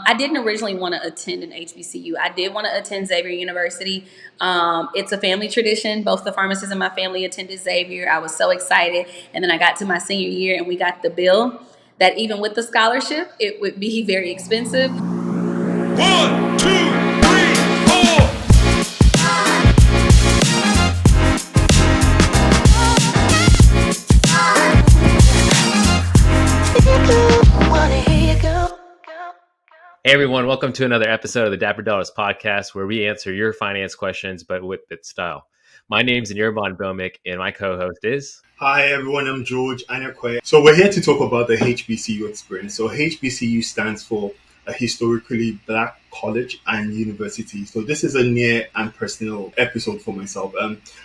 I didn't originally want to attend an HBCU. I did want to attend Xavier University. It's a family tradition. Both the pharmacists in my family attended Xavier. I was so excited. And then I got to my senior year and we got the bill that even with the scholarship, it would be very expensive. 1, 2, 3, 4. Hey everyone, welcome to another episode of the Dapper podcast, where we answer your finance questions, but with its style. My name's Anirban, and my co-host is... Hi everyone, I'm George Anakwe. So we're here to talk about the HBCU experience. So HBCU stands for a historically black college and university. So this is a near and personal episode for myself.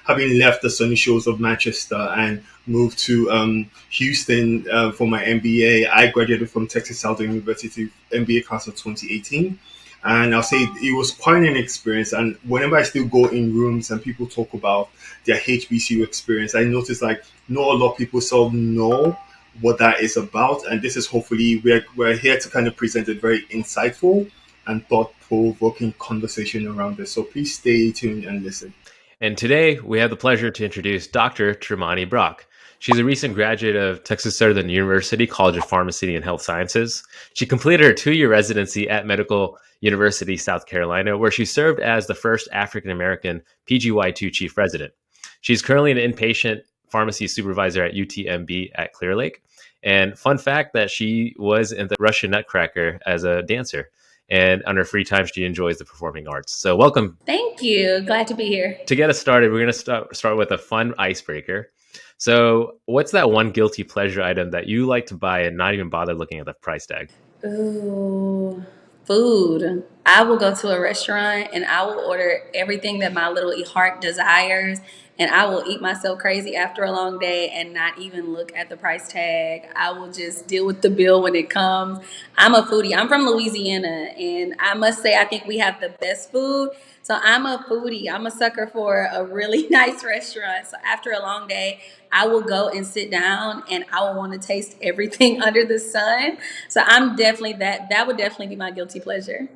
Having left the sunny shores of Manchester and moved to Houston for my MBA, I graduated from Texas Southern University, MBA class of 2018. And I'll say it was quite an experience. And whenever I still go in rooms and people talk about their HBCU experience, I notice like not a lot of people sort of know what that is about. And this is hopefully, we're here to kind of present a very insightful and thought-provoking conversation around this. So please stay tuned and listen. And today we have the pleasure to introduce Dr. Traumani Brock. She's a recent graduate of Texas Southern University College of Pharmacy and Health Sciences. She completed her 2-year residency at Medical University, South Carolina, where she served as the first African-American PGY2 chief resident. She's currently an inpatient pharmacy supervisor at UTMB at Clear Lake. And fun fact that she was in the Russian Nutcracker as a dancer. And on her free time, she enjoys the performing arts. So welcome. Thank you. Glad to be here. To get us started, we're going to start with a fun icebreaker. So what's that one guilty pleasure item that you like to buy and not even bother looking at the price tag? Ooh, food. I will go to a restaurant and I will order everything that my little heart desires, and I will eat myself crazy after a long day and not even look at the price tag. I will just deal with the bill when it comes. I'm a foodie. I'm from Louisiana, and I must say I think we have the best food. So I'm a foodie. I'm a sucker for a really nice restaurant. So after a long day, I will go and sit down and I will want to taste everything under the sun. So I'm definitely that would definitely be my guilty pleasure.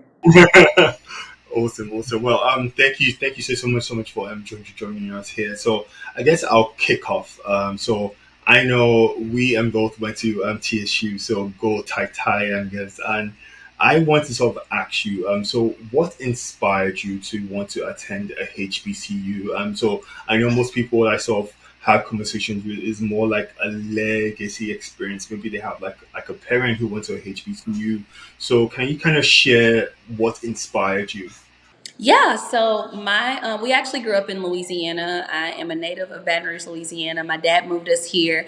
Awesome. Well, thank you so much for joining us here. So I guess I'll kick off. So I know we both went to TSU, so go tie, I guess. And I want to sort of ask you, so what inspired you to want to attend a HBCU? So I know most people I sort of have conversations with is more like a legacy experience. Maybe they have like a parent who went to a HBCU. So can you kind of share what inspired you? Yeah, so we actually grew up in Louisiana. I am a native of Baton Rouge, Louisiana. My dad moved us here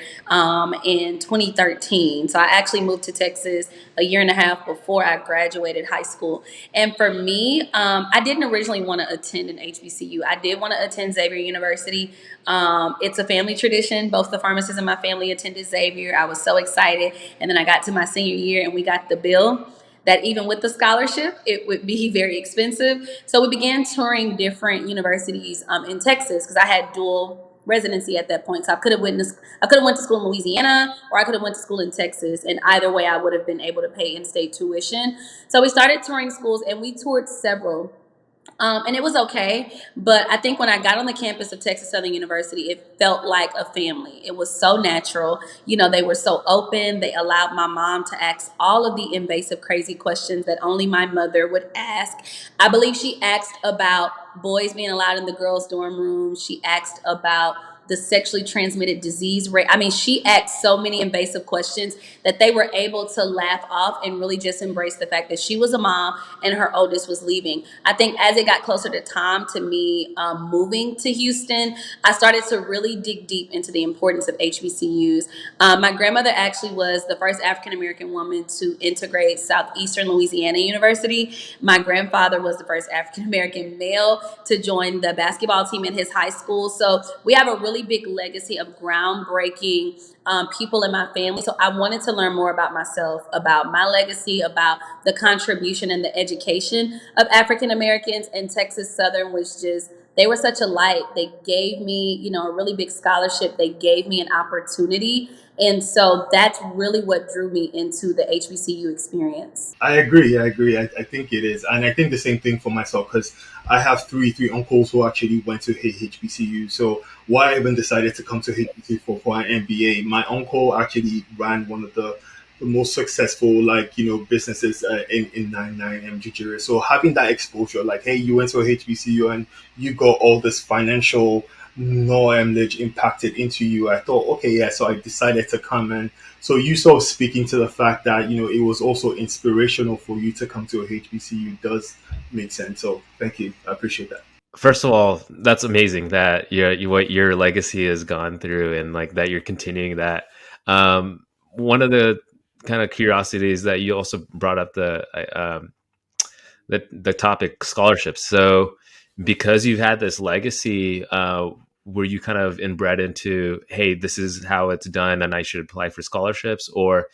in 2013. So I actually moved to Texas a year and a half before I graduated high school. And for me, I didn't originally want to attend an HBCU. I did want to attend Xavier University. It's a family tradition. Both the pharmacists in my family attended Xavier. I was so excited. And then I got to my senior year and we got the bill that even with the scholarship, it would be very expensive. So we began touring different universities in Texas because I had dual residency at that point. So I could have went to school in Louisiana, or I could have went to school in Texas. And either way, I would have been able to pay in-state tuition. So we started touring schools and we toured several. And it was okay. But I think when I got on the campus of Texas Southern University, it felt like a family. It was so natural. You know, they were so open. They allowed my mom to ask all of the invasive, crazy questions that only my mother would ask. I believe she asked about boys being allowed in the girls' dorm room. She asked about the sexually transmitted disease rate. I mean, she asked so many invasive questions that they were able to laugh off and really just embrace the fact that she was a mom and her oldest was leaving. I think as it got closer to time to me moving to Houston, I started to really dig deep into the importance of HBCUs. My grandmother actually was the first African-American woman to integrate Southeastern Louisiana University. My grandfather was the first African-American male to join the basketball team in his high school. So we have a really big legacy of groundbreaking people in my family. So I wanted to learn more about myself, about my legacy, about the contribution and the education of African Americans. And Texas Southern was just, they were such a light. They gave me, a really big scholarship. They gave me an opportunity And so that's really what drew me into the HBCU experience. I agree. I agree. I think it is, and I think the same thing for myself because I have three uncles who actually went to HBCU. So why I even decided to come to HBCU for an MBA, my uncle actually ran one of the most successful businesses in 99 Nigeria. So having that exposure, like hey, you went to a HBCU and you got all this financial knowledge impacted into you. I thought, okay, yeah. So I decided to come, and so you sort of speaking to the fact that it was also inspirational for you to come to a HBCU does make sense. So thank you, I appreciate that. First of all, that's amazing that what your legacy has gone through, and like that you're continuing that. One of the kind of curiosities that you also brought up the topic scholarships. So because you've had this legacy, were you kind of inbred into, hey, this is how it's done and I should apply for scholarships? Or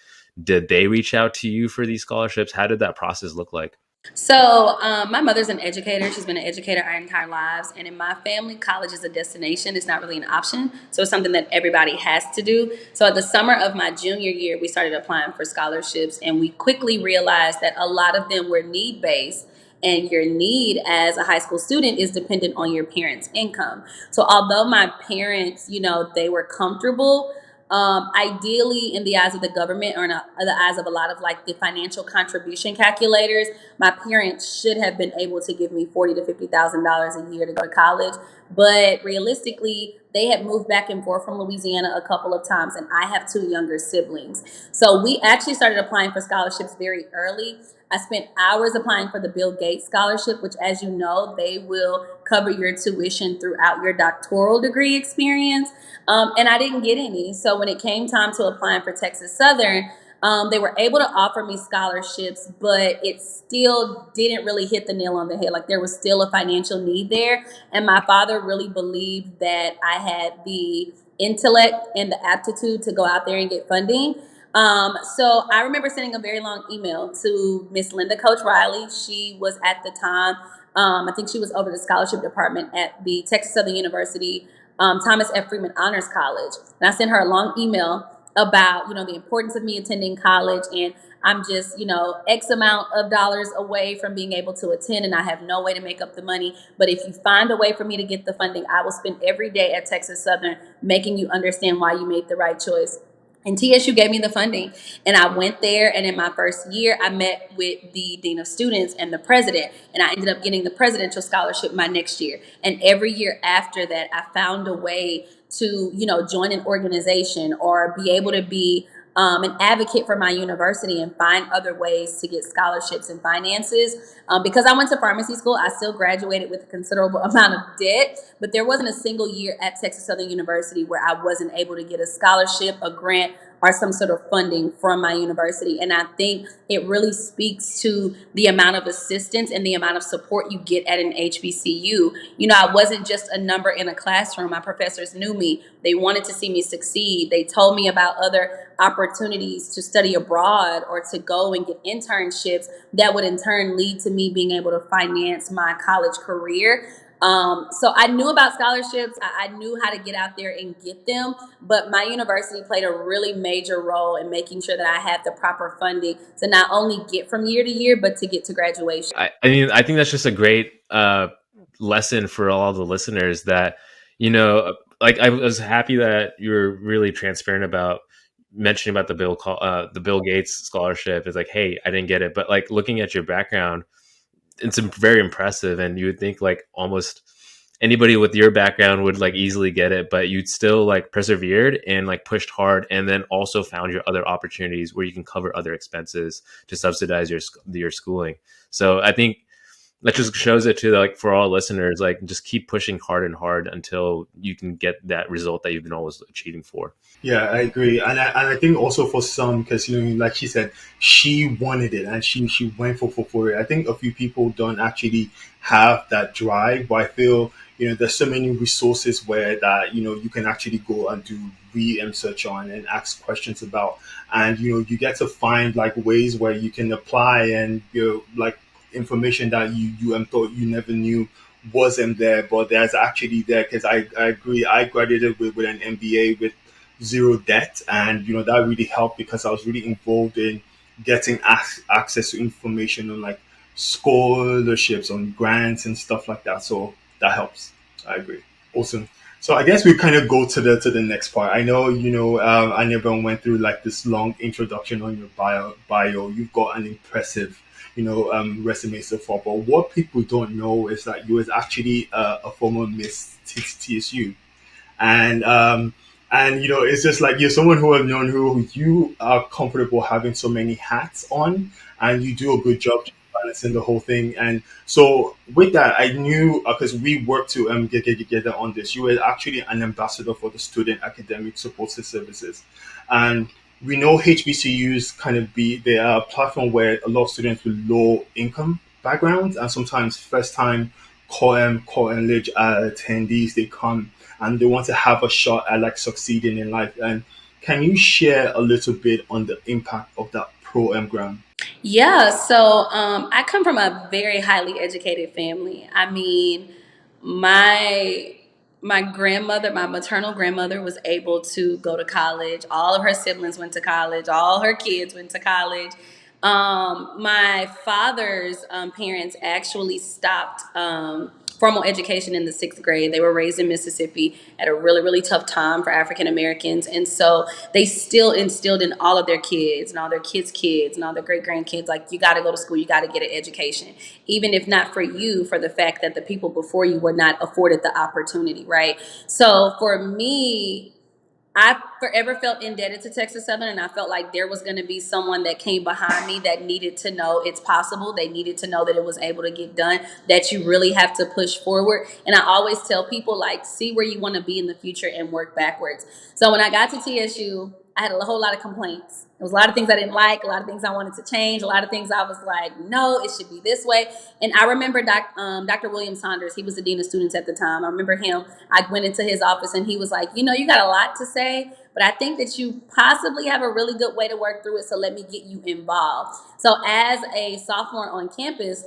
did they reach out to you for these scholarships? How did that process look like? So, my mother's an educator. She's been an educator our entire lives. And in my family, college is a destination. It's not really an option. So, it's something that everybody has to do. So, at the summer of my junior year, we started applying for scholarships. And we quickly realized that a lot of them were need based. And your need as a high school student is dependent on your parents' income. So, although my parents, they were comfortable, ideally, in the eyes of the government or in the eyes of a lot of like the financial contribution calculators, my parents should have been able to give me $40,000 to $50,000 a year to go to college. But realistically, they had moved back and forth from Louisiana a couple of times, and I have two younger siblings. So we actually started applying for scholarships very early. I spent hours applying for the Bill Gates scholarship, which, as you know, they will cover your tuition throughout your doctoral degree experience. And I didn't get any. So when it came time to applying for Texas Southern, they were able to offer me scholarships, but it still didn't really hit the nail on the head. Like there was still a financial need there. And my father really believed that I had the intellect and the aptitude to go out there and get funding. So I remember sending a very long email to Miss Linda Coach Riley. She was at the time, I think she was over the scholarship department at the Texas Southern University Thomas F. Freeman Honors College. And I sent her a long email about, the importance of me attending college, and I'm just, X amount of dollars away from being able to attend, and I have no way to make up the money. But if you find a way for me to get the funding, I will spend every day at Texas Southern making you understand why you made the right choice. And TSU gave me the funding, and I went there. And in my first year, I met with the dean of students and the president, and I ended up getting the presidential scholarship my next year. And every year after that, I found a way to, join an organization or be able to be an advocate for my university and find other ways to get scholarships and finances. Because I went to pharmacy school, I still graduated with a considerable amount of debt, but there wasn't a single year at Texas Southern University where I wasn't able to get a scholarship, a grant, or some sort of funding from my university. And I think it really speaks to the amount of assistance and the amount of support you get at an HBCU. I wasn't just a number in a classroom. My professors knew me. They wanted to see me succeed. They told me about other opportunities to study abroad or to go and get internships that would in turn lead to me being able to finance my college career. So I knew about scholarships. I knew how to get out there and get them, but my university played a really major role in making sure that I had the proper funding to not only get from year to year, but to get to graduation. I mean, I think that's just a great lesson for all the listeners that, like I was happy that you were really transparent about mentioning about the Bill Gates scholarship. It's like, hey, I didn't get it, but like looking at your background, it's very impressive, and you would think like almost anybody with your background would like easily get it, but you'd still like persevered and like pushed hard, and then also found your other opportunities where you can cover other expenses to subsidize your schooling. So I think that just shows it to like for all listeners, like just keep pushing hard and hard until you can get that result that you've been always achieving for. Yeah, I agree, and I think also for some, because like she said, she wanted it and she went for it. I think a few people don't actually have that drive, but I feel there's so many resources where that you can actually go and do research on and ask questions about, and you get to find like ways where you can apply, and like information that you thought you never knew wasn't there, but there's actually there. Because I agree, I graduated with an MBA with zero debt, and that really helped because I was really involved in getting access to information on like scholarships, on grants and stuff like that. So that helps. I agree. Awesome. So I guess we kind of go to the next part. I know Anirban went through like this long introduction on your bio. You've got an impressive resume so far. But what people don't know is that you was actually a former Miss TSU, and it's just like you're someone who I've known who you are comfortable having so many hats on, and you do a good job balancing the whole thing. And so with that, I knew because we worked to get together on this. You were actually an ambassador for the Student Academic Support Services, and we know HBCUs kind of be they are a platform where a lot of students with low income backgrounds and sometimes first time college attendees, they come and they want to have a shot at like succeeding in life. And can you share a little bit on the impact of that program? Yeah, so I come from a very highly educated family. I mean, my my grandmother, my maternal grandmother, was able to go to college. All of her siblings went to college. All her kids went to college. My father's parents actually stopped formal education in the sixth grade. They were raised in Mississippi at a really, really tough time for African Americans. And so they still instilled in all of their kids and all their kids and all their great grandkids, like, you got to go to school, you got to get an education. Even if not for you, for the fact that the people before you were not afforded the opportunity, right? So for me, I forever felt indebted to Texas Southern, and I felt like there was going to be someone that came behind me that needed to know it's possible. They needed to know that it was able to get done, that you really have to push forward. And I always tell people, like, see where you want to be in the future and work backwards. So when I got to TSU, I had a whole lot of complaints. There was a lot of things I didn't like, a lot of things I wanted to change, a lot of things I was like, no, it should be this way. And I remember Dr. William Saunders, he was the dean of students at the time. I remember him. I went into his office and he was like, you got a lot to say, but I think that you possibly have a really good way to work through it. So let me get you involved. So as a sophomore on campus,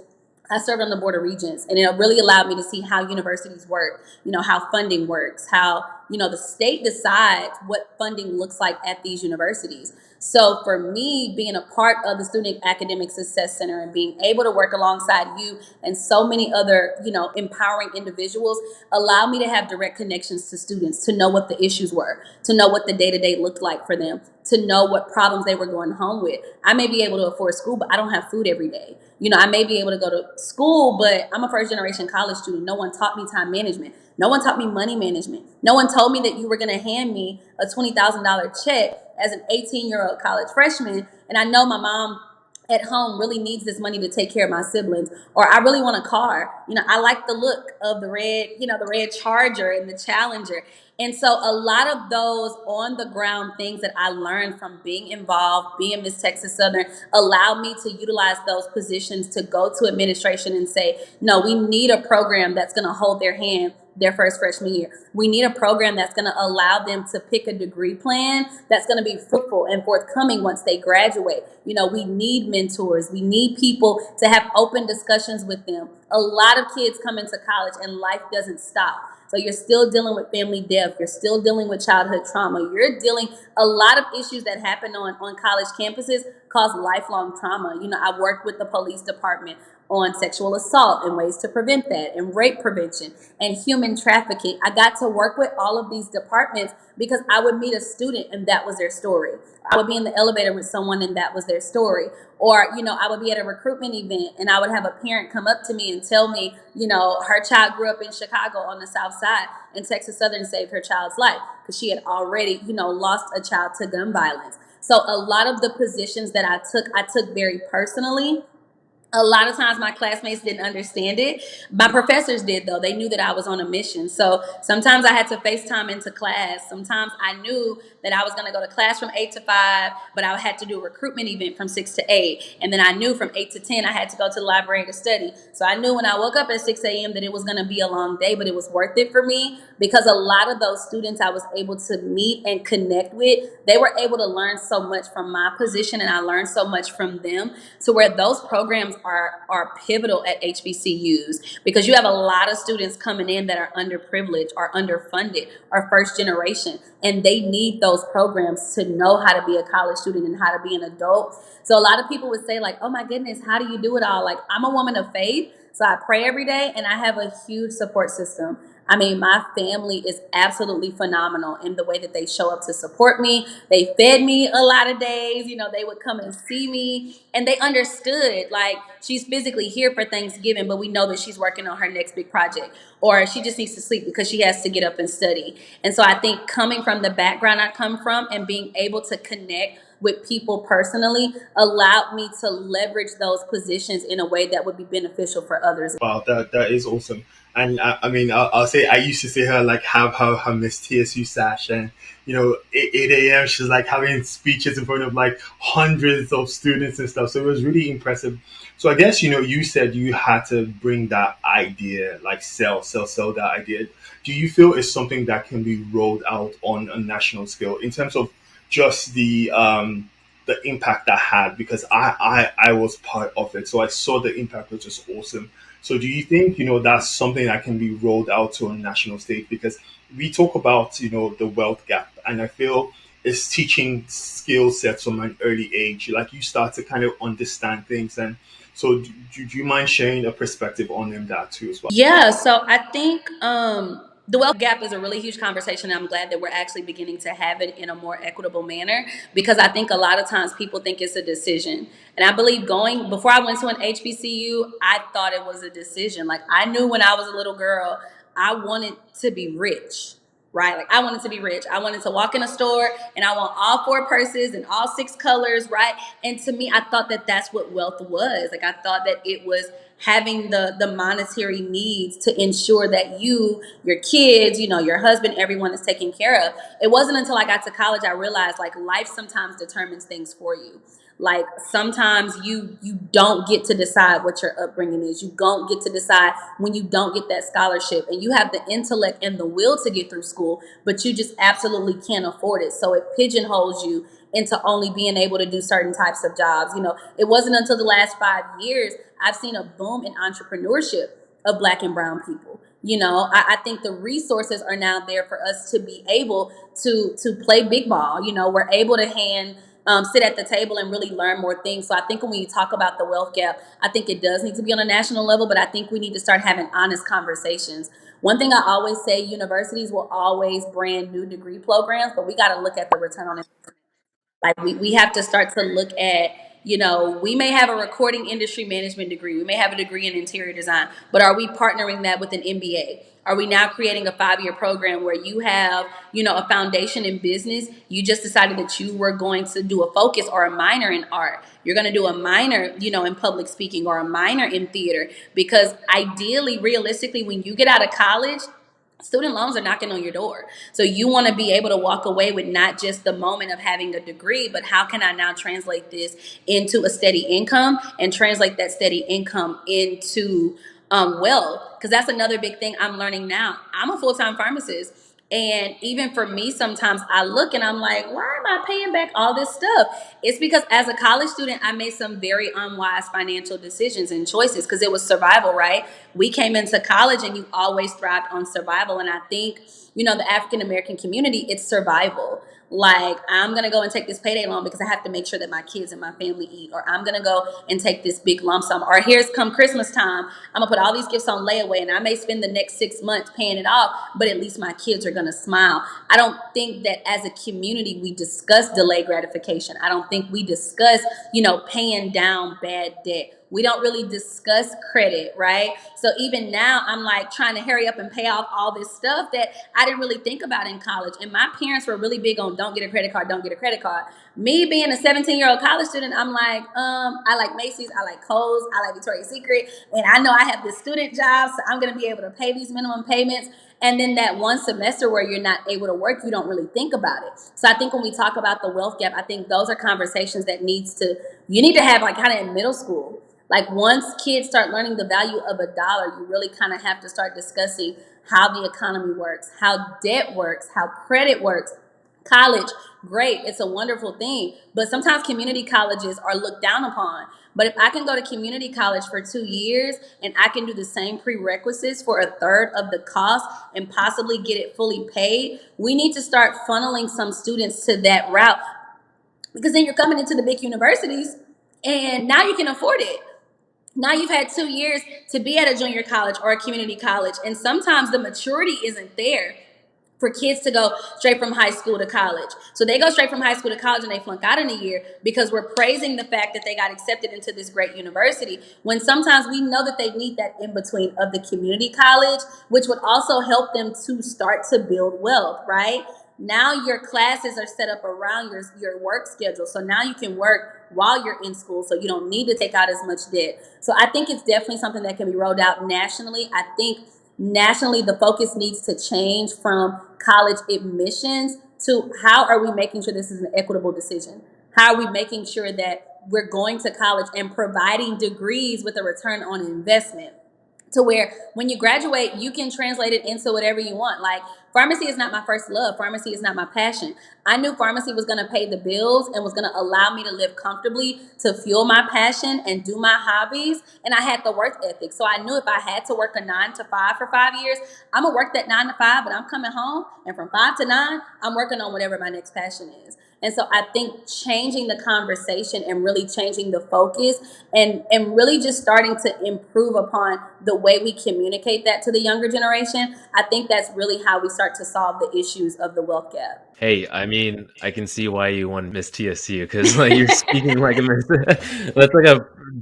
I served on the Board of Regents, and it really allowed me to see how universities work, how funding works, how, the state decides what funding looks like at these universities. So for me, being a part of the Student Academic Success Center and being able to work alongside you and so many other, empowering individuals allow me to have direct connections to students, to know what the issues were, to know what the day-to-day looked like for them, to know what problems they were going home with. I may be able to afford school, but I don't have food every day. I may be able to go to school, but I'm a first generation college student. No one taught me time management. No one taught me money management. No one told me that you were going to hand me a $20,000 check as an 18-year-old college freshman. And I know my mom at home really needs this money to take care of my siblings, or I really want a car. I like the look of the red Charger and the Challenger. And so a lot of those on the ground things that I learned from being involved, being Miss Texas Southern, allowed me to utilize those positions to go to administration and say, no, we need a program that's going to hold their hand their first freshman year. We need a program that's going to allow them to pick a degree plan that's going to be fruitful and forthcoming once they graduate. We need mentors. We need people to have open discussions with them. A lot of kids come into college and life doesn't stop. So you're still dealing with family death. You're still dealing with childhood trauma. You're dealing a lot of issues that happen on college campuses cause lifelong trauma. I worked with the police department on sexual assault and ways to prevent that, and rape prevention and human trafficking. I got to work with all of these departments because I would meet a student and that was their story. I would be in the elevator with someone and that was their story. Or, I would be at a recruitment event and I would have a parent come up to me and tell me, her child grew up in Chicago on the South Side, and Texas Southern saved her child's life because she had already, lost a child to gun violence. So a lot of the positions that I took very personally. A lot of times my classmates didn't understand it. My professors did, though. They knew that I was on a mission. So sometimes I had to FaceTime into class. Sometimes I knew that I was going to go to class from 8 to 5, but I had to do a recruitment event from 6 to 8. And then I knew from 8 to 10 I had to go to the library to study. So I knew when I woke up at 6 a.m. that it was going to be a long day, but it was worth it for me because a lot of those students I was able to meet and connect with, they were able to learn so much from my position, and I learned so much from them, to where those programs are pivotal at HBCUs because you have a lot of students coming in that are underprivileged or underfunded or first generation, and they need those programs to know how to be a college student and how to be an adult. So a lot of people would say like, oh my goodness, how do you do it all? Like, I'm a woman of faith, so I pray every day and I have a huge support system. I mean, my family is absolutely phenomenal in the way that they show up to support me. They fed me a lot of days. You know, they would come and see me and they understood like she's physically here for Thanksgiving, but we know that she's working on her next big project, or she just needs to sleep because she has to get up and study. And so I think coming from the background I come from and being able to connect with people personally allowed me to leverage those positions in a way that would be beneficial for others. Wow, that is awesome. And I mean, I'll say I used to see her like have her Miss TSU sash, and 8 a.m. she's like having speeches in front of like hundreds of students and stuff. So it was really impressive. So I guess you said you had to bring that idea, like sell that idea. Do you feel it's something that can be rolled out on a national scale in terms of just the impact that had? Because I was part of it, so I saw the impact, which is awesome. So do you think that's something that can be rolled out to a national stage? Because we talk about the wealth gap, and I feel it's teaching skill sets from an early age. Like you start to kind of understand things, and so do you mind sharing a perspective on that too as well? Yeah, so I think the wealth gap is a really huge conversation. And I'm glad that we're actually beginning to have it in a more equitable manner because I think a lot of times people think it's a decision. And I believe before I went to an HBCU, I thought it was a decision. Like I knew when I was a little girl, I wanted to be rich. Right? Like I wanted to be rich. I wanted to walk in a store and I want all four purses and all six colors, right? And to me, I thought that that's what wealth was. Like I thought that it was having the monetary needs to ensure that your kids, your husband, everyone is taken care of. It wasn't until I got to college I realized like life sometimes determines things for you. Like sometimes you don't get to decide what your upbringing is. You don't get to decide when you don't get that scholarship, and you have the intellect and the will to get through school, but you just absolutely can't afford it. So it pigeonholes you into only being able to do certain types of jobs. It wasn't until the last 5 years I've seen a boom in entrepreneurship of Black and brown people. I think the resources are now there for us to be able to play big ball. We're able to sit at the table and really learn more things. So I think when we talk about the wealth gap, I think it does need to be on a national level, but I think we need to start having honest conversations. One thing I always say, universities will always brand new degree programs, but we got to look at the return on investment. Like we have to start to look at, we may have a recording industry management degree. We may have a degree in interior design, but are we partnering that with an MBA? Are we now creating a 5-year program where you have, a foundation in business? You just decided that you were going to do a focus or a minor in art. You're going to do a minor, in public speaking or a minor in theater, because ideally, realistically, when you get out of college, student loans are knocking on your door. So you want to be able to walk away with not just the moment of having a degree, but how can I now translate this into a steady income and translate that steady income into wealth? Because that's another big thing I'm learning now. I'm a full-time pharmacist. And even for me, sometimes I look and I'm like, why am I paying back all this stuff? It's because as a college student, I made some very unwise financial decisions and choices because it was survival, right? We came into college and you always thrived on survival. And I think, the African American community, it's survival. Like, I'm going to go and take this payday loan because I have to make sure that my kids and my family eat. Or I'm going to go and take this big lump sum. Or here's come Christmas time, I'm going to put all these gifts on layaway and I may spend the next 6 months paying it off, but at least my kids are going to smile. I don't think that as a community we discuss delayed gratification. I don't think we discuss, paying down bad debt. We don't really discuss credit, right? So even now I'm like trying to hurry up and pay off all this stuff that I didn't really think about in college. And my parents were really big on don't get a credit card, don't get a credit card. Me being a 17-year-old college student, I'm like, I like Macy's, I like Kohl's, I like Victoria's Secret. And I know I have this student job, so I'm going to be able to pay these minimum payments. And then that one semester where you're not able to work, you don't really think about it. So I think when we talk about the wealth gap, I think those are conversations that you need to have like kind of in middle school. Like once kids start learning the value of a dollar, you really kind of have to start discussing how the economy works, how debt works, how credit works. College, great, it's a wonderful thing. But sometimes community colleges are looked down upon But if I can go to community college for 2 years and I can do the same prerequisites for a third of the cost and possibly get it fully paid, we need to start funneling some students to that route, because then you're coming into the big universities and now you can afford it. Now you've had 2 years to be at a junior college or a community college, and sometimes the maturity isn't there for kids to go straight from high school to college. So they go straight from high school to college and they flunk out in a year because we're praising the fact that they got accepted into this great university, when sometimes we know that they need that in between of the community college, which would also help them to start to build wealth, right? Now your classes are set up around your work schedule. So now you can work while you're in school, so you don't need to take out as much debt. So I think it's definitely something that can be rolled out nationally. I think nationally the focus needs to change from college admissions to how are we making sure this is an equitable decision? How are we making sure that we're going to college and providing degrees with a return on investment, to where when you graduate, you can translate it into whatever you want. Like, pharmacy is not my first love. Pharmacy is not my passion. I knew pharmacy was going to pay the bills and was going to allow me to live comfortably, to fuel my passion and do my hobbies. And I had the work ethic. So I knew if I had to work a 9 to 5 for 5 years, I'm going to work that 9 to 5, but I'm coming home. And from 5 to 9, I'm working on whatever my next passion is. And so I think changing the conversation and really changing the focus and really just starting to improve upon the way we communicate that to the younger generation, I think that's really how we start to solve the issues of the wealth gap. Hey, I mean, I can see why you want Miss TSU, because like you're speaking like a Miss. That's like a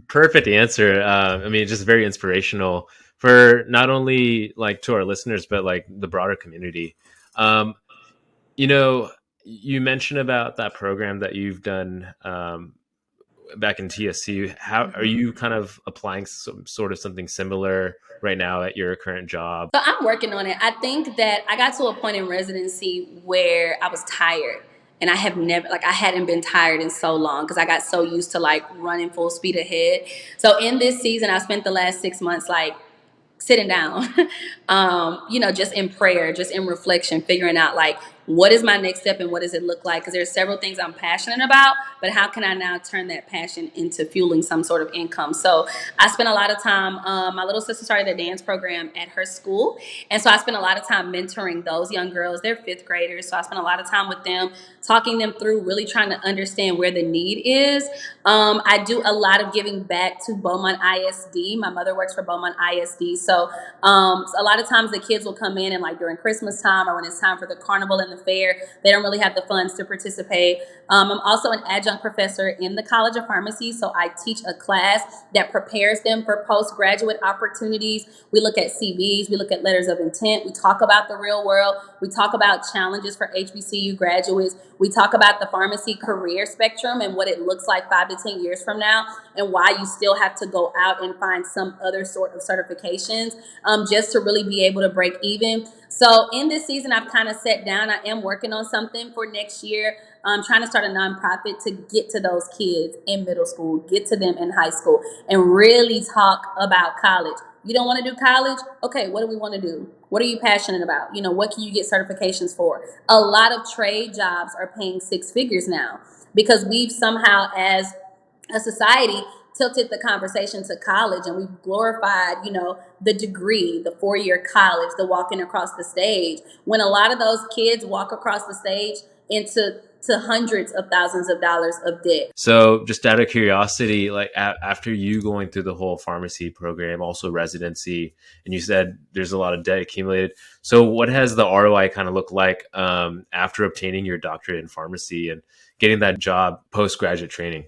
perfect answer. I mean, just very inspirational for not only like to our listeners, but like the broader community. Um, you know, you mentioned about that program that you've done back in TSU. How are you kind of applying some sort of something similar right now at your current job? So I'm working on it. I think that I got to a point in residency where I was tired. And I have never, like, I hadn't been tired in so long because I got so used to like running full speed ahead. So in this season, I spent the last 6 months like sitting down, just in prayer, just in reflection, figuring out like, what is my next step and what does it look like? Because there's several things I'm passionate about, but how can I now turn that passion into fueling some sort of income? So I spent a lot of time, my little sister started a dance program at her school. And so I spent a lot of time mentoring those young girls. They're fifth graders. So I spent a lot of time with them, talking them through, really trying to understand where the need is. I do a lot of giving back to Beaumont ISD. My mother works for Beaumont ISD. So a lot of times the kids will come in and like during Christmas time or when it's time for the carnival and the fair, they don't really have the funds to participate. I'm also an adjunct professor in the College of Pharmacy. So I teach a class that prepares them for postgraduate opportunities. We look at CVs, we look at letters of intent, we talk about the real world, we talk about challenges for HBCU graduates, we talk about the pharmacy career spectrum and what it looks like 5 to 10 years from now, and why you still have to go out and find some other sort of certifications just to really be able to break even. So in this season, I've kind of sat down. I am working on something for next year. I'm trying to start a nonprofit to get to those kids in middle school, get to them in high school, and really talk about college. You don't want to do college? Okay, what do we want to do? What are you passionate about? What can you get certifications for? A lot of trade jobs are paying 6 figures now because we've somehow, as a society, tilted the conversation to college, and we've glorified, the degree, the 4-year college, the walking across the stage, when a lot of those kids walk across the stage into hundreds of thousands of dollars of debt. So just out of curiosity, like after you going through the whole pharmacy program, also residency, and you said there's a lot of debt accumulated. So what has the ROI kind of look like after obtaining your doctorate in pharmacy and getting that job post-graduate training?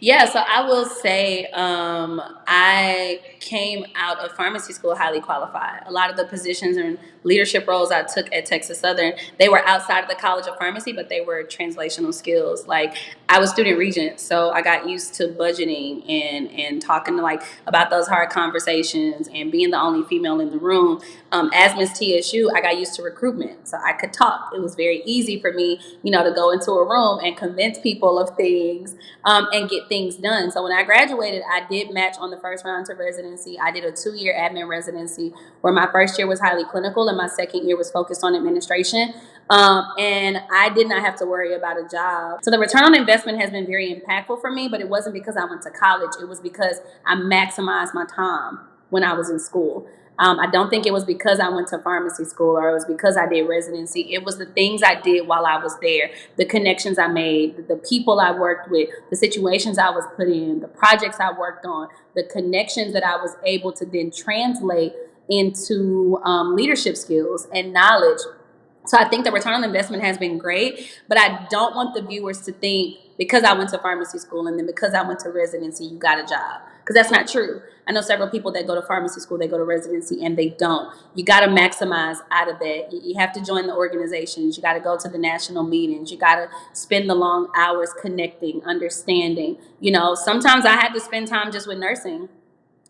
Yeah, so I will say I came out of pharmacy school highly qualified. A lot of the positions and leadership roles I took at Texas Southern, they were outside of the College of Pharmacy, but they were translational skills. Like, I was student regent, so I got used to budgeting and talking to about those hard conversations and being the only female in the room. As Miss TSU, I got used to recruitment, so I could talk. It was very easy for me, to go into a room and convince people of things and and get things done. So when I graduated, I did match on the first round to residency. I did a 2-year admin residency where my first year was highly clinical and my second year was focused on administration. And I did not have to worry about a job. So the return on investment has been very impactful for me, but it wasn't because I went to college. It was because I maximized my time when I was in school. I don't think it was because I went to pharmacy school or it was because I did residency. It was the things I did while I was there, the connections I made, the people I worked with, the situations I was put in, the projects I worked on, the connections that I was able to then translate into leadership skills and knowledge. So I think the return on investment has been great, but I don't want the viewers to think because I went to pharmacy school and then because I went to residency, you got a job. Because that's not true. I know several people that go to pharmacy school, they go to residency, and they don't. You got to maximize out of that. You have to join the organizations. You got to go to the national meetings. You got to spend the long hours connecting, understanding. Sometimes I had to spend time just with nursing.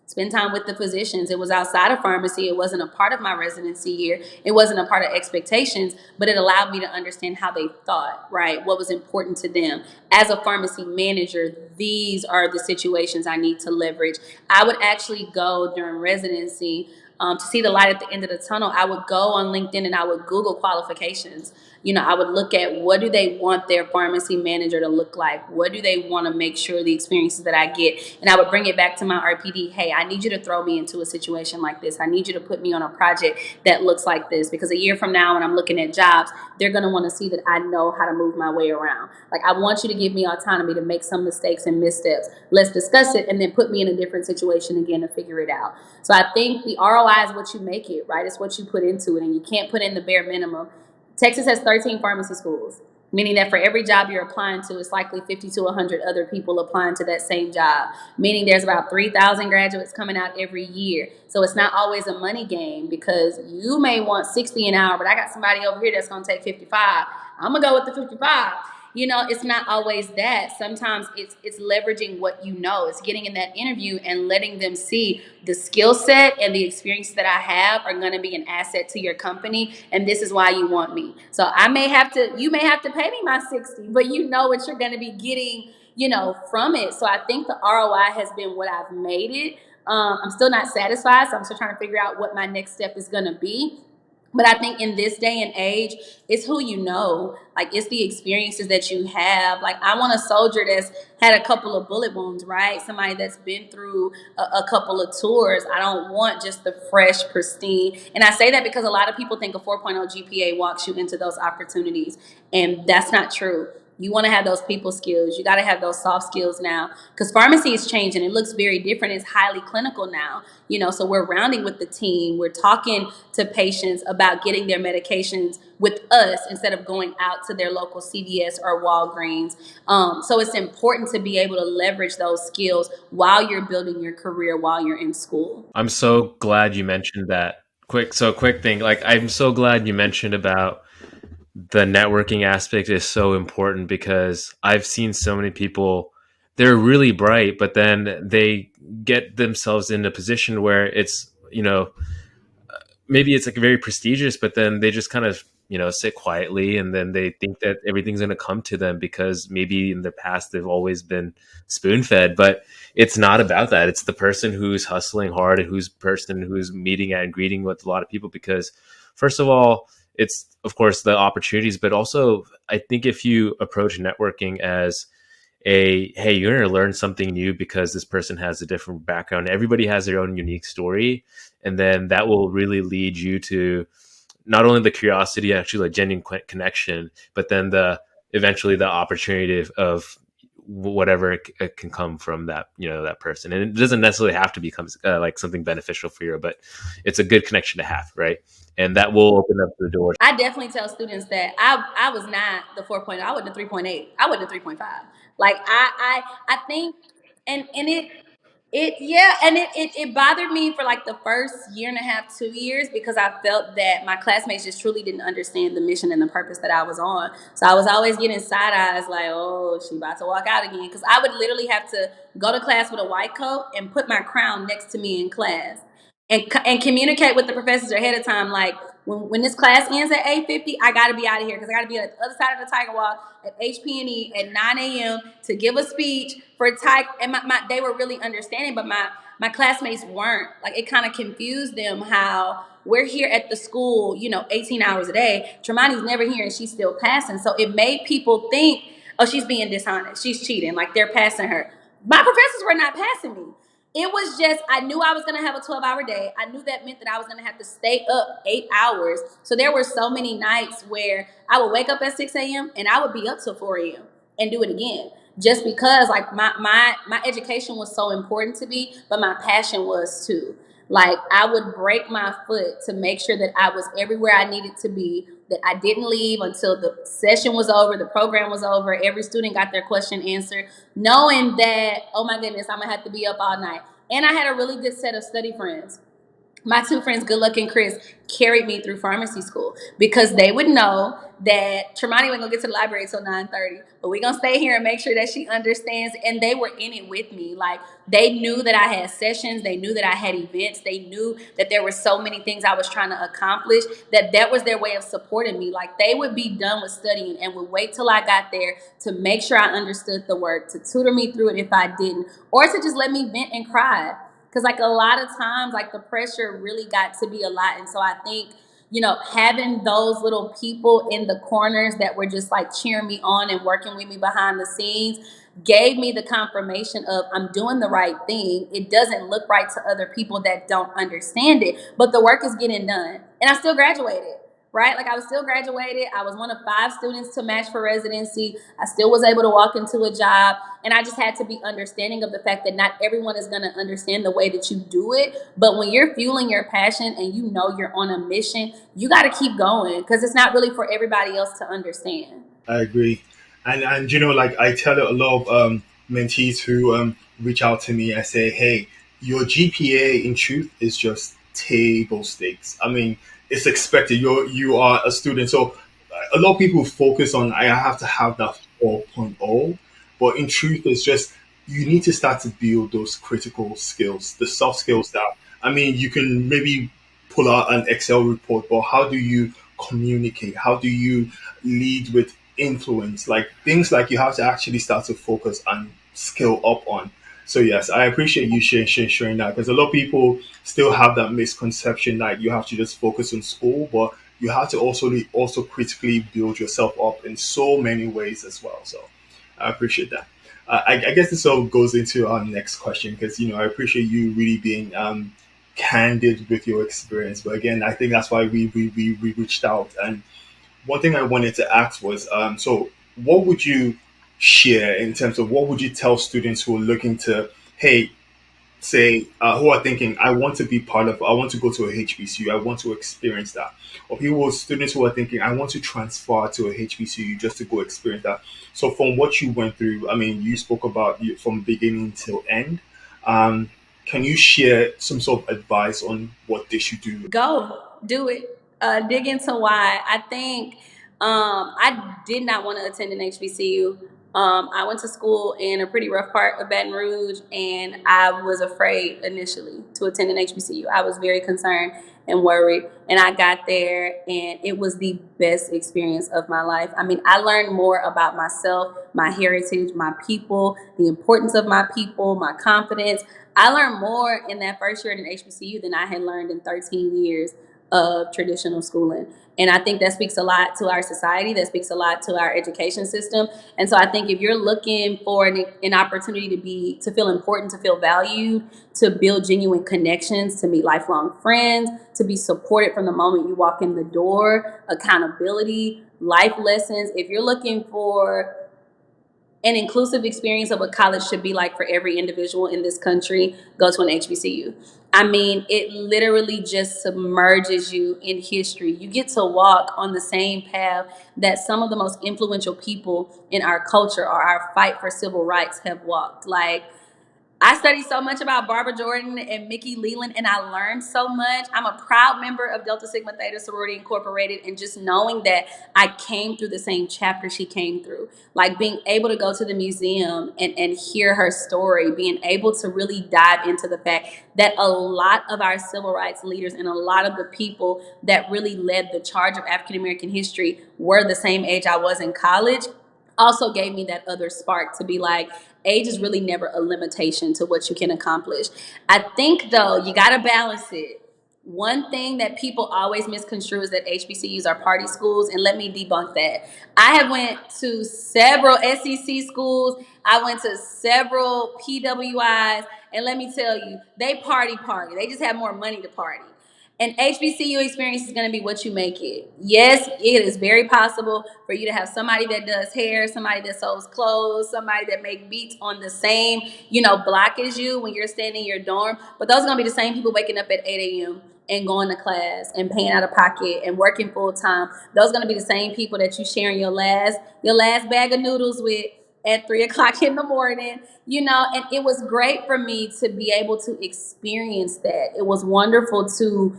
Spend time with the physicians. It was outside of pharmacy. It wasn't a part of my residency year. It wasn't a part of expectations, but it allowed me to understand how they thought, right? What was important to them. As a pharmacy manager, these are the situations I need to leverage. I would actually go during residency to see the light at the end of the tunnel. I would go on LinkedIn and I would Google qualifications. I would look at what do they want their pharmacy manager to look like? What do they want to make sure the experiences that I get? And I would bring it back to my RPD. Hey, I need you to throw me into a situation like this. I need you to put me on a project that looks like this, because a year from now when I'm looking at jobs, they're going to want to see that I know how to move my way around. Like, I want you to give me autonomy to make some mistakes and missteps. Let's discuss it and then put me in a different situation again to figure it out. So I think the ROI is what you make it, right? It's what you put into it, and you can't put in the bare minimum. Texas has 13 pharmacy schools, meaning that for every job you're applying to, it's likely 50 to 100 other people applying to that same job, meaning there's about 3,000 graduates coming out every year. So it's not always a money game, because you may want 60 an hour, but I got somebody over here that's going to take 55. I'm going to go with the 55. It's not always that. Sometimes it's leveraging what you know. It's getting in that interview and letting them see the skill set and the experience that I have are going to be an asset to your company, and this is why you want me. So you may have to pay me my 60, but you know what you're going to be getting, from it. So I think the ROI has been what I've made it. I'm still not satisfied, so I'm still trying to figure out what my next step is going to be. But I think in this day and age, it's who you know. Like, it's the experiences that you have. Like, I want a soldier that's had a couple of bullet wounds, right? Somebody that's been through a couple of tours. I don't want just the fresh, pristine. And I say that because a lot of people think a 4.0 GPA walks you into those opportunities. And that's not true. You want to have those people skills. You got to have those soft skills now, because pharmacy is changing. It looks very different. It's highly clinical now, so we're rounding with the team. We're talking to patients about getting their medications with us instead of going out to their local CVS or Walgreens. So it's important to be able to leverage those skills while you're building your career, while you're in school. I'm so glad you mentioned that. Quick thing. Like, I'm so glad you mentioned about the networking aspect is so important, because I've seen so many people, they're really bright, but then they get themselves in a position where it's, maybe it's like very prestigious, but then they just kind of, sit quietly, and then they think that everything's going to come to them because maybe in their past they've always been spoon fed. But it's not about that. It's the person who's hustling hard and who's meeting and greeting with a lot of people, because first of all, it's of course the opportunities, but also I think if you approach networking as hey, you're going to learn something new because this person has a different background. Everybody has their own unique story. And then that will really lead you to not only the curiosity, actually like genuine connection, but then eventually the opportunity of whatever it can come from that, that person. And it doesn't necessarily have to become like something beneficial for you, but it's a good connection to have. Right. And that will open up the door. I definitely tell students that I was not the 4.0. I wasn't the 3.8. I wasn't the 3.5. Like, I think, and it bothered me for like the first year and a half, 2 years, because I felt that my classmates just truly didn't understand the mission and the purpose that I was on. So I was always getting side eyes like, oh, she about to walk out again. Because I would literally have to go to class with a white coat and put my crown next to me in class. And communicate with the professors ahead of time, like, When this class ends at 8:50, I got to be out of here because I got to be at the other side of the Tiger Walk at HPNE at 9 a.m. to give a speech for Tiger. And they were really understanding, but my classmates weren't. Like, it kind of confused them how we're here at the school, 18 hours a day. Traumani's never here and she's still passing. So it made people think, oh, she's being dishonest. She's cheating. Like, they're passing her. My professors were not passing me. It was just, I knew I was going to have a 12-hour day. I knew that meant that I was going to have to stay up 8 hours. So there were so many nights where I would wake up at 6 a.m. and I would be up till 4 a.m. and do it again. Just because, like, my education was so important to me, but my passion was too. Like, I would break my foot to make sure that I was everywhere I needed to be, that I didn't leave until the session was over, the program was over, every student got their question answered, knowing that, oh my goodness, I'm gonna have to be up all night. And I had a really good set of study friends. My two friends, Good Luck and Chris, carried me through pharmacy school because they would know that Traumani wasn't gonna get to the library until 9:30, but we're gonna stay here and make sure that she understands. And they were in it with me. Like, they knew that I had sessions, they knew that I had events, they knew that there were so many things I was trying to accomplish, that was their way of supporting me. Like, they would be done with studying and would wait till I got there to make sure I understood the work, to tutor me through it if I didn't, or to just let me vent and cry. Because, like, a lot of times, like, the pressure really got to be a lot. And so I think, having those little people in the corners that were just, like, cheering me on and working with me behind the scenes gave me the confirmation of, I'm doing the right thing. It doesn't look right to other people that don't understand it, but the work is getting done. And I still graduated. Right? Like, I was still graduated. I was one of 5 students to match for residency. I still was able to walk into a job. And I just had to be understanding of the fact that not everyone is going to understand the way that you do it. But when you're fueling your passion and you know you're on a mission, you got to keep going because it's not really for everybody else to understand. I agree, and like I tell a lot of mentees who reach out to me. I say, hey, your GPA in truth is just table stakes. I mean, it's expected. You are a student, so a lot of people focus on I have to have that 4.0, but in truth, it's just you need to start to build those critical skills, the soft skills that I mean, you can maybe pull out an Excel report, but how do you communicate? How do you lead with influence? Like things like you have to actually start to focus and skill up on. So yes, I appreciate you sharing that because a lot of people still have that misconception that you have to just focus on school, but you have to also critically build yourself up in so many ways as well. So I appreciate that. I guess this all goes into our next question because I appreciate you really being candid with your experience. But again, I think that's why we reached out. And one thing I wanted to ask was, so what would you share in terms of what would you tell students who are looking to, hey, say, who are thinking, I want to be part of, I want to go to a HBCU, I want to experience that. Or students who are thinking, I want to transfer to a HBCU just to go experience that. So from what you went through, I mean, you spoke about from beginning till end. Can you share some sort of advice on what they should do? Go do it. Dig into why. I think I did not want to attend an HBCU. I went to school in a pretty rough part of Baton Rouge, and I was afraid initially to attend an HBCU. I was very concerned and worried, and I got there, and it was the best experience of my life. I mean, I learned more about myself, my heritage, my people, the importance of my people, my confidence. I learned more in that first year at an HBCU than I had learned in 13 years of traditional schooling. And I think that speaks a lot to our society, that speaks a lot to our education system. And so I think if you're looking for an opportunity to feel important, to feel valued, to build genuine connections, to meet lifelong friends, to be supported from the moment you walk in the door, accountability, life lessons, if you're looking for an inclusive experience of what college should be like for every individual in this country, go to an HBCU. I mean, it literally just submerges you in history. You get to walk on the same path that some of the most influential people in our culture or our fight for civil rights have walked. Like, I studied so much about Barbara Jordan and Mickey Leland, and I learned so much. I'm a proud member of Delta Sigma Theta Sorority Incorporated, and just knowing that I came through the same chapter she came through, like being able to go to the museum and hear her story, being able to really dive into the fact that a lot of our civil rights leaders and a lot of the people that really led the charge of African American history were the same age I was in college, also gave me that other spark to be like, age is really never a limitation to what you can accomplish. I think though, you got to balance it. One thing that people always misconstrue is that HBCUs are party schools, and let me debunk that. I have went to several SEC schools. I went to several PWIs, and let me tell you, they party. They just have more money to party. An HBCU experience is going to be what you make it. Yes, it is very possible for you to have somebody that does hair, somebody that sews clothes, somebody that make beats on the same, block as you when you're staying in your dorm. But those are going to be the same people waking up at 8 a.m. and going to class and paying out of pocket and working full time. Those are going to be the same people that you sharing your last bag of noodles with at 3 o'clock in the morning, and it was great for me to be able to experience that. It was wonderful to,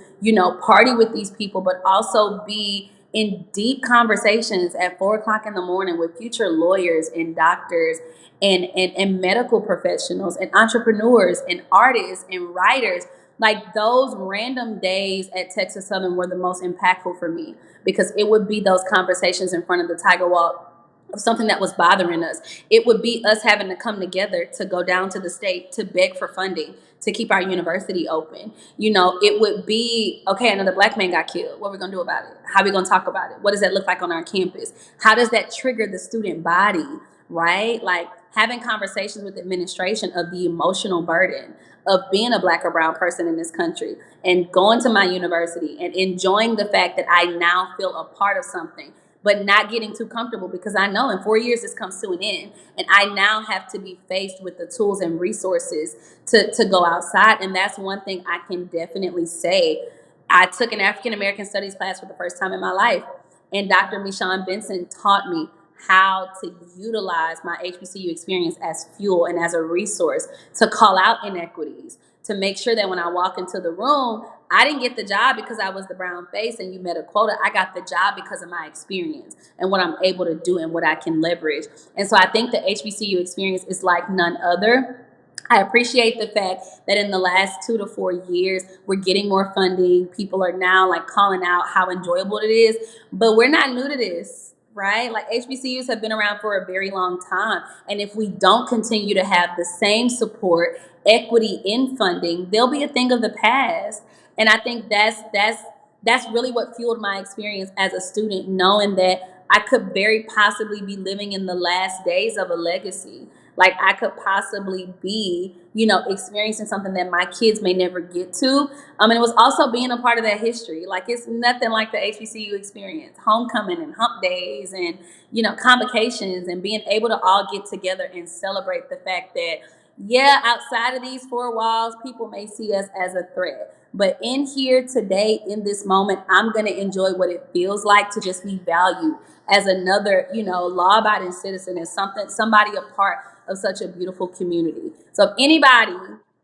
party with these people, but also be in deep conversations at 4 o'clock in the morning with future lawyers and doctors and medical professionals and entrepreneurs and artists and writers. Like those random days at Texas Southern were the most impactful for me, because it would be those conversations in front of the Tiger Walk of something that was bothering us. It would be us having to come together to go down to the state to beg for funding to keep our university open. It would be, okay, another Black man got killed. What are we going to do about it? How are we going to talk about it? What does that look like on our campus? How does that trigger the student body, right? Like having conversations with administration of the emotional burden of being a Black or brown person in this country, and going to my university and enjoying the fact that I now feel a part of something, but not getting too comfortable, because I know in 4 years this comes to an end, and I now have to be faced with the tools and resources to go outside. And that's one thing I can definitely say. I took an African American Studies class for the first time in my life, and Dr. Michonne Benson taught me how to utilize my HBCU experience as fuel and as a resource to call out inequities, to make sure that when I walk into the room, I didn't get the job because I was the brown face and you met a quota. I got the job because of my experience and what I'm able to do and what I can leverage. And so I think the HBCU experience is like none other. I appreciate the fact that in the last 2 to 4 years, we're getting more funding. People are now like calling out how enjoyable it is, but we're not new to this, right? Like HBCUs have been around for a very long time. And if we don't continue to have the same support, equity in funding, they'll be a thing of the past. And I think that's really what fueled my experience as a student, knowing that I could very possibly be living in the last days of a legacy. Like I could possibly be, experiencing something that my kids may never get to. And it was also being a part of that history. Like it's nothing like the HBCU experience, homecoming and hump days and, convocations, and being able to all get together and celebrate the fact that, yeah, outside of these four walls, people may see us as a threat. But in here today, in this moment, I'm going to enjoy what it feels like to just be valued as another, law-abiding citizen, as somebody a part of such a beautiful community. So if anybody,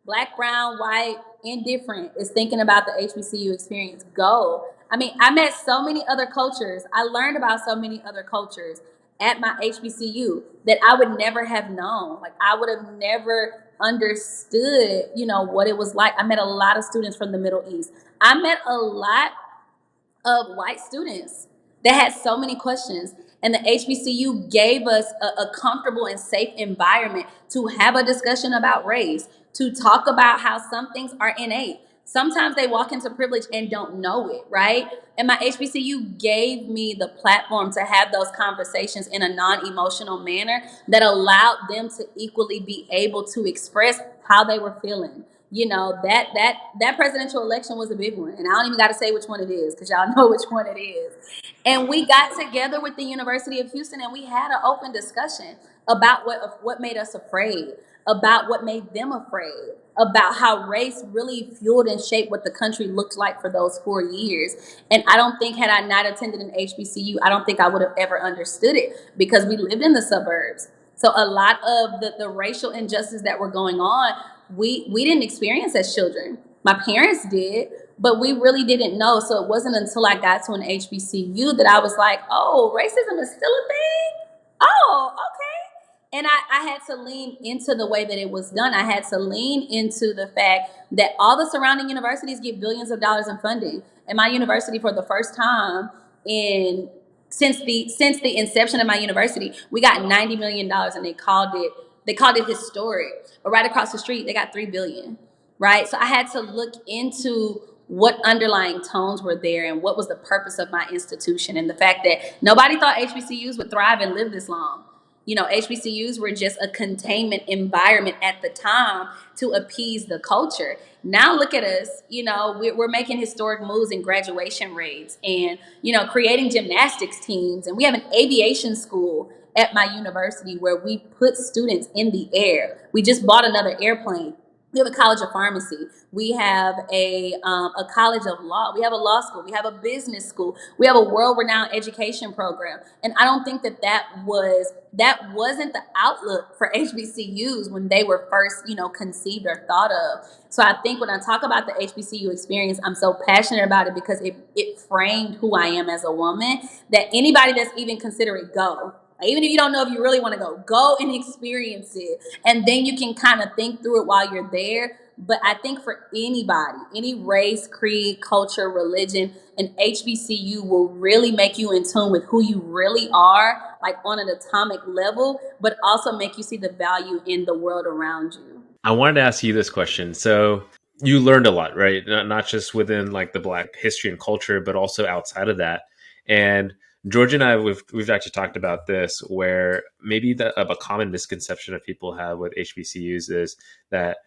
Black, brown, white, indifferent, is thinking about the HBCU experience, go. I mean, I met so many other cultures. I learned about so many other cultures at my HBCU that I would never have known. Like I would have never understood, what it was like. I met a lot of students from the Middle East. I met a lot of white students that had so many questions. And the HBCU gave us a comfortable and safe environment to have a discussion about race, to talk about how some things are innate. Sometimes they walk into privilege and don't know it, right? And my HBCU gave me the platform to have those conversations in a non-emotional manner that allowed them to equally be able to express how they were feeling. That presidential election was a big one. And I don't even got to say which one it is, because y'all know which one it is. And we got together with the University of Houston and we had an open discussion about what made us afraid, about what made them afraid, about how race really fueled and shaped what the country looked like for those 4 years. And I don't think, had I not attended an HBCU, I don't think I would have ever understood it, because we lived in the suburbs. So a lot of the racial injustices that were going on we didn't experience as children. My parents did, but we really didn't know. So it wasn't until I got to an HBCU that I was like, oh, racism is still a thing. Oh, okay. And I had to lean into the way that it was done. I had to lean into the fact that all the surrounding universities get billions of dollars in funding. And my university, for the first time in since the inception of my university, we got $90 million, and they called it historic. But right across the street, they got $3 billion. Right. So I had to look into what underlying tones were there and what was the purpose of my institution, and the fact that nobody thought HBCUs would thrive and live this long. HBCUs were just a containment environment at the time to appease the culture. Now look at us, we're making historic moves in graduation rates, and, creating gymnastics teams. And we have an aviation school at my university where we put students in the air. We just bought another airplane. We have a college of pharmacy. We have a college of law. We have a law school. We have a business school. We have a world-renowned education program. And I don't think that wasn't the outlook for HBCUs when they were first, conceived or thought of. So I think when I talk about the HBCU experience, I'm so passionate about it because it framed who I am as a woman, that anybody that's even considering go. Even if you don't know if you really want to go and experience it. And then you can kind of think through it while you're there. But I think for anybody, any race, creed, culture, religion, an HBCU will really make you in tune with who you really are, like on an atomic level, but also make you see the value in the world around you. I wanted to ask you this question. So you learned a lot, right? Not just within like the Black history and culture, but also outside of that. And George and I, we've actually talked about this, where maybe a common misconception of people have with HBCUs is that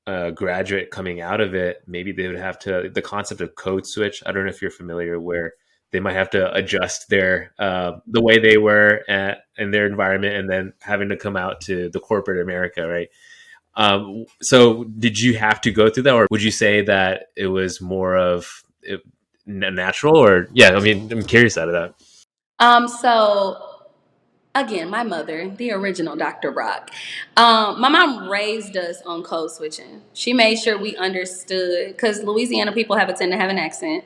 a graduate coming out of it, maybe they would have to, the concept of code switch. I don't know if you're familiar, where they might have to adjust their the way they were in their environment, and then having to come out to the corporate America, right? So did you have to go through that, or would you say that it was more of natural? Or yeah, I mean, I'm curious out of that. So again, my mother, the original Dr. Brock, my mom raised us on code switching. She made sure we understood, because Louisiana people tend to have an accent.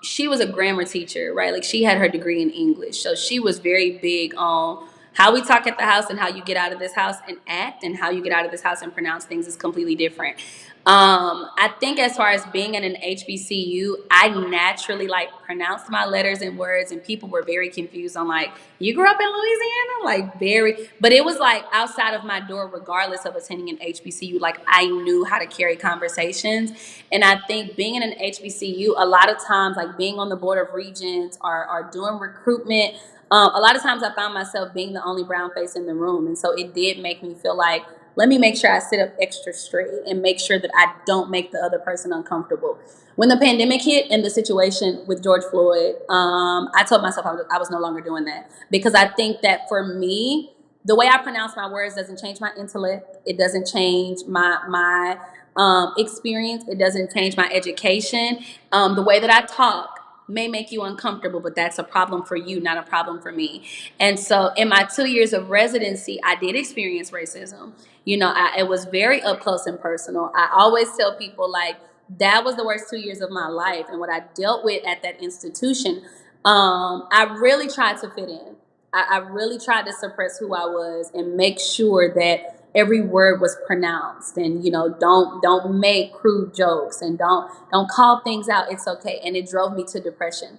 She was a grammar teacher, right? Like, she had her degree in English. So she was very big on how we talk at the house and how you get out of this house and act, and how you get out of this house and pronounce things is completely different. I think as far as being in an HBCU, I naturally pronounced my letters and words, and people were very confused on you grew up in Louisiana, but it was outside of my door, regardless of attending an HBCU. I knew how to carry conversations, and I think being in an HBCU, a lot of times, being on the board of regents or doing recruitment, a lot of times I found myself being the only brown face in the room, and so it did make me feel like, let me make sure I sit up extra straight and make sure that I don't make the other person uncomfortable. When the pandemic hit and the situation with George Floyd, I told myself I was no longer doing that, because I think that for me, the way I pronounce my words doesn't change my intellect. It doesn't change my experience. It doesn't change my education. The way that I talk may make you uncomfortable, but that's a problem for you, not a problem for me. And so in my 2 years of residency, I did experience racism. It was very up close and personal. I always tell people, that was the worst 2 years of my life. And what I dealt with at that institution, I really tried to fit in. I really tried to suppress who I was and make sure that every word was pronounced, and don't make crude jokes, and don't call things out. It's okay. And it drove me to depression.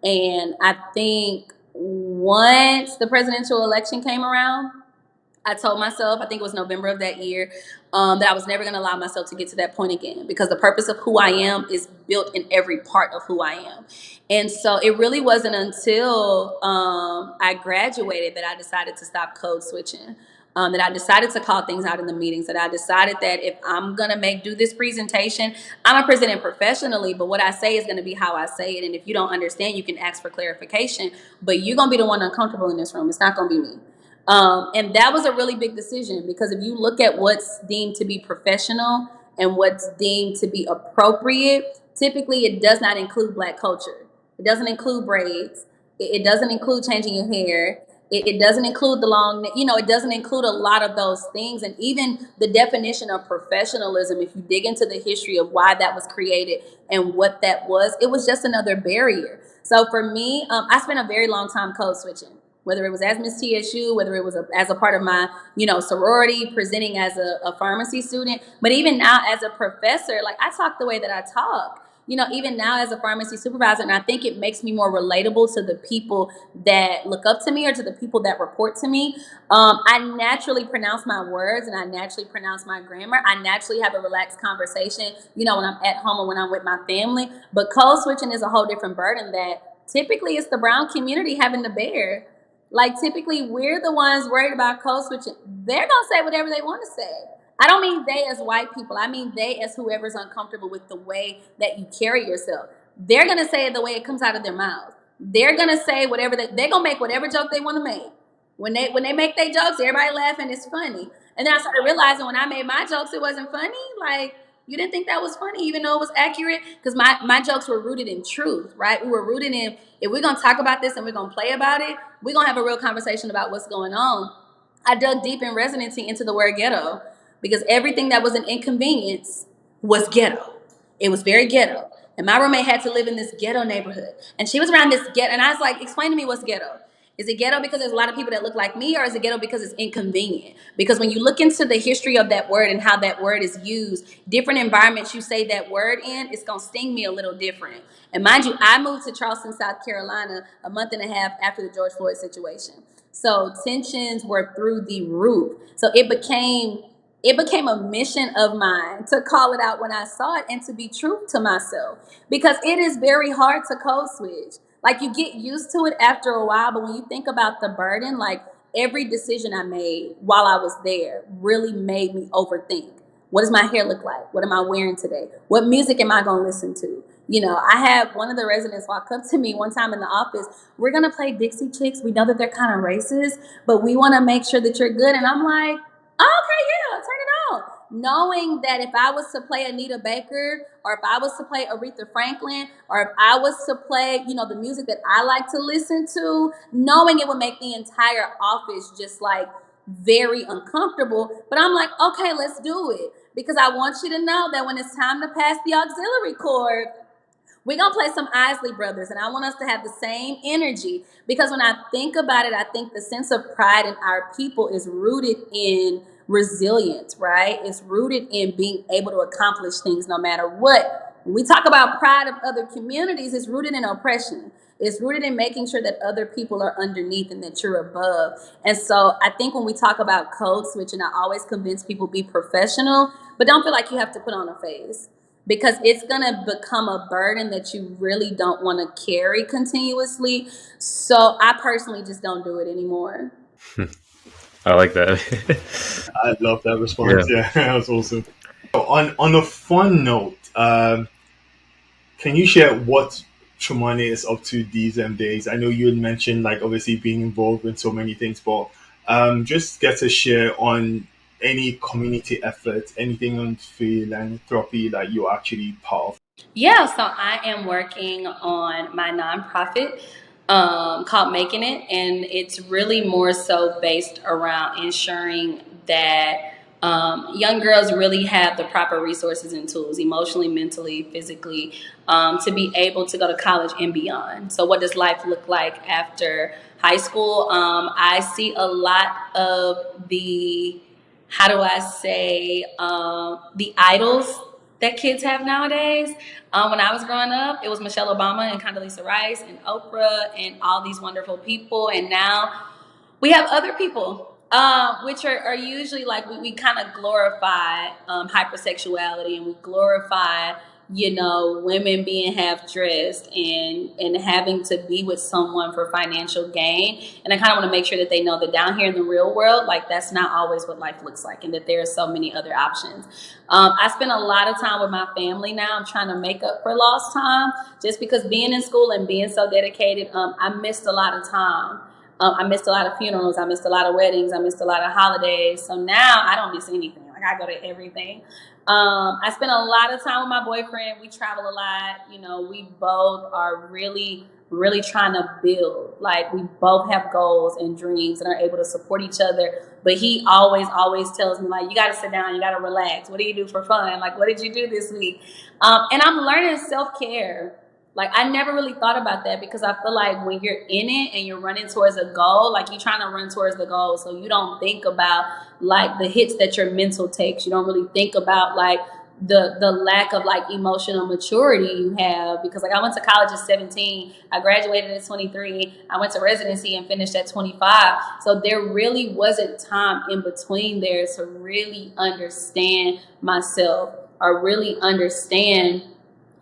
And I think once the presidential election came around, I told myself, I think it was November of that year, that I was never going to allow myself to get to that point again, because the purpose of who I am is built in every part of who I am. And so it really wasn't until I graduated that I decided to stop code switching. That I decided to call things out in the meetings, that I decided that if I'm going to do this presentation, I'm going to present it professionally, but what I say is going to be how I say it. And if you don't understand, you can ask for clarification, but you're going to be the one uncomfortable in this room. It's not going to be me. And that was a really big decision, because if you look at what's deemed to be professional and what's deemed to be appropriate, typically it does not include Black culture. It doesn't include braids. It doesn't include changing your hair. It doesn't include the long, it doesn't include a lot of those things. And even the definition of professionalism, if you dig into the history of why that was created and what that was, it was just another barrier. So for me, I spent a very long time code switching, whether it was as Miss TSU, whether it was as a part of my, sorority, presenting as a pharmacy student. But even now as a professor, like I talk the way that I talk. Even now as a pharmacy supervisor, and I think it makes me more relatable to the people that look up to me or to the people that report to me. I naturally pronounce my words and I naturally pronounce my grammar. I naturally have a relaxed conversation, when I'm at home or when I'm with my family. But code switching is a whole different burden that typically it's the brown community having to bear. Like typically we're the ones worried about code switching. They're going to say whatever they want to say. I don't mean they as white people. I mean they as whoever's uncomfortable with the way that you carry yourself. They're going to say it the way it comes out of their mouths. They're going to say whatever they're going to make whatever joke they want to make. When they make their jokes, everybody laughing. It's funny. And then I started realizing when I made my jokes, it wasn't funny. Like, you didn't think that was funny, even though it was accurate? Because my jokes were rooted in truth, right? We were rooted in, if we're going to talk about this and we're going to play about it, we're going to have a real conversation about what's going on. I dug deep in residency into the word ghetto because everything that was an inconvenience was ghetto. It was very ghetto. And my roommate had to live in this ghetto neighborhood. And she was around this ghetto. And I was like, explain to me what's ghetto. Is it ghetto because there's a lot of people that look like me, or is it ghetto because it's inconvenient? Because when you look into the history of that word and how that word is used, different environments you say that word in, it's going to sting me a little different. And mind you, I moved to Charleston, South Carolina a month and a half after the George Floyd situation. So tensions were through the roof. So it became a mission of mine to call it out when I saw it and to be true to myself, because it is very hard to code switch. Like you get used to it after a while, but when you think about the burden, like every decision I made while I was there really made me overthink. What does my hair look like? What am I wearing today? What music am I going to listen to? I had one of the residents walk up to me one time in the office. We're going to play Dixie Chicks. We know that they're kind of racist, but we want to make sure that you're good. And I'm like, oh, okay, yeah, turn it on. Knowing that if I was to play Anita Baker, or if I was to play Aretha Franklin, or if I was to play, the music that I like to listen to, knowing it would make the entire office just like very uncomfortable. But I'm like, okay, let's do it. Because I want you to know that when it's time to pass the auxiliary cord, we're going to play some Isley Brothers, and I want us to have the same energy, because when I think about it, I think the sense of pride in our people is rooted in resilience, right? It's rooted in being able to accomplish things no matter what. When we talk about pride of other communities, it's rooted in oppression. It's rooted in making sure that other people are underneath and that you're above. And so I think when we talk about code switching, I always convince people be professional, but don't feel like you have to put on a face, because it's going to become a burden that you really don't want to carry continuously. So I personally just don't do it anymore. I like that. I love that response. Yeah, that was awesome. On a fun note, can you share what Traumani is up to these days? I know you had mentioned, like, obviously being involved in so many things, but just get to share on any community efforts, anything on philanthropy that you're actually part of. Yeah, so I am working on my nonprofit called Making It, and it's really more so based around ensuring that young girls really have the proper resources and tools, emotionally, mentally, physically, to be able to go to college and beyond. So what does life look like after high school? I see a lot of the, how do I say, the idols that kids have nowadays. When I was growing up, it was Michelle Obama and Condoleezza Rice and Oprah and all these wonderful people. And now we have other people, which are usually like we kind of glorify hypersexuality, and we glorify, women being half dressed and having to be with someone for financial gain. And I kind of want to make sure that they know that down here in the real world, like that's not always what life looks like, and that there are so many other options. I spend a lot of time with my family now. I'm trying to make up for lost time, just because being in school and being so dedicated, I missed a lot of time. I missed a lot of funerals. I missed a lot of weddings. I missed a lot of holidays. So now I don't miss anything. Like I go to everything. I spend a lot of time with my boyfriend. We travel a lot. You know, we both are really, really trying to build. Like we both have goals and dreams and are able to support each other. But he always, always tells me like, you got to sit down, you got to relax. What do you do for fun? Like, what did you do this week? And I'm learning self-care. Like I never really thought about that because I feel like when you're in it and you're running towards a goal, like you're trying to run towards the goal. So you don't think about like the hits that your mental takes. You don't really think about like the lack of like emotional maturity you have, because like I went to college at 17, I graduated at 23, I went to residency and finished at 25. So there really wasn't time in between there to really understand myself or really understand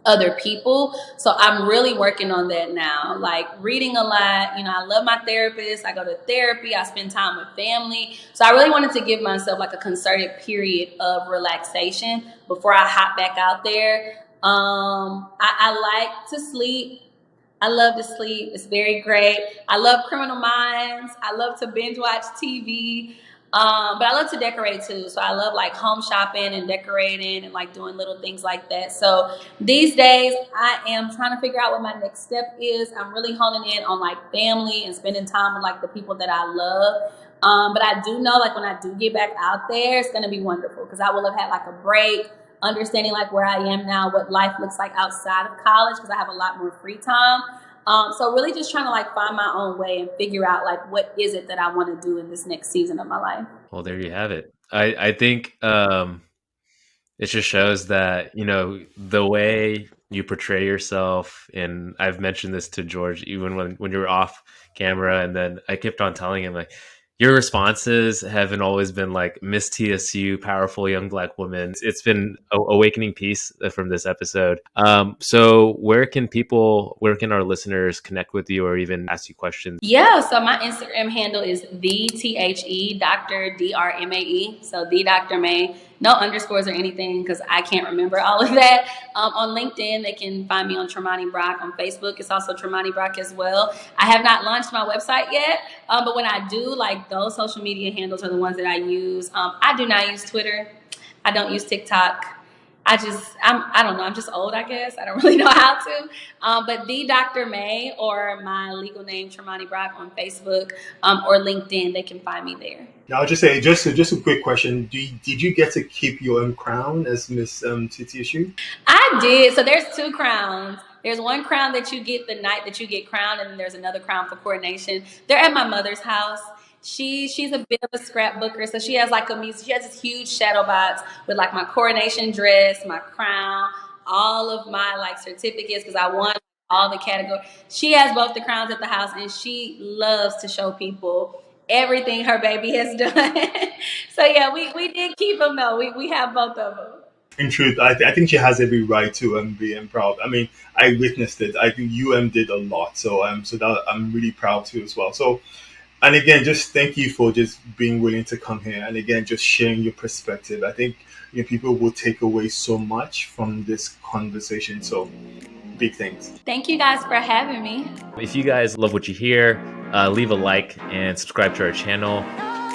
other people. So I'm really working on that now, like reading a lot. You know, I love my therapist. I go to therapy. I spend time with family. So I really wanted to give myself like a concerted period of relaxation before I hop back out there. I like to sleep. I love to sleep. It's very great. I love Criminal Minds. I love to binge watch TV. But I love to decorate too. So I love like home shopping and decorating and like doing little things like that. So these days I am trying to figure out what my next step is. I'm really honing in on like family and spending time with like the people that I love. But I do know like when I do get back out there, it's going to be wonderful because I will have had like a break, understanding like where I am now, what life looks like outside of college because I have a lot more free time. So really just trying to like find my own way and figure out like what is it that I want to do in this next season of my life. Well, there you have it. I think it just shows that, you know, the way you portray yourself, and I've mentioned this to George even when you were off camera, and then I kept on telling him like, your responses haven't always been like Miss TSU, powerful young Black woman. It's been a awakening piece from this episode. So where can our listeners connect with you or even ask you questions? Yeah, so my Instagram handle is the Dr. DRMAE. So the Dr. May. No underscores or anything because I can't remember all of that. On LinkedIn, they can find me on Traumani Brock. On Facebook, it's also Traumani Brock as well. I have not launched my website yet, but when I do, like those social media handles are the ones that I use. I do not use Twitter. I don't use TikTok. I don't know. I'm just old, I guess. I don't really know how to. But the Dr. May or my legal name, Traumani Brock, on Facebook or LinkedIn, they can find me there. Now, I'll just say, just a quick question. Did you get to keep your own crown as Miss TTSU? I did. So there's 2 crowns. There's one crown that you get the night that you get crowned, and then there's another crown for coronation. They're at my mother's house. She's a bit of a scrapbooker, so she has like she has this huge shadow box with like my coronation dress, my crown, all of my like certificates because I won all the categories. She has both the crowns at the house, and she loves to show people everything her baby has done. So yeah, we did keep them though. We have both of them. In truth, I think she has every right to be proud. I mean, I witnessed it. I think did a lot, so that I'm really proud too as well. So. And again, just thank you for just being willing to come here and again, just sharing your perspective. I think people will take away so much from this conversation. So big thanks. Thank you guys for having me. If you guys love what you hear, leave a like and subscribe to our channel.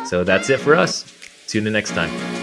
So that's it for us. Tune in next time.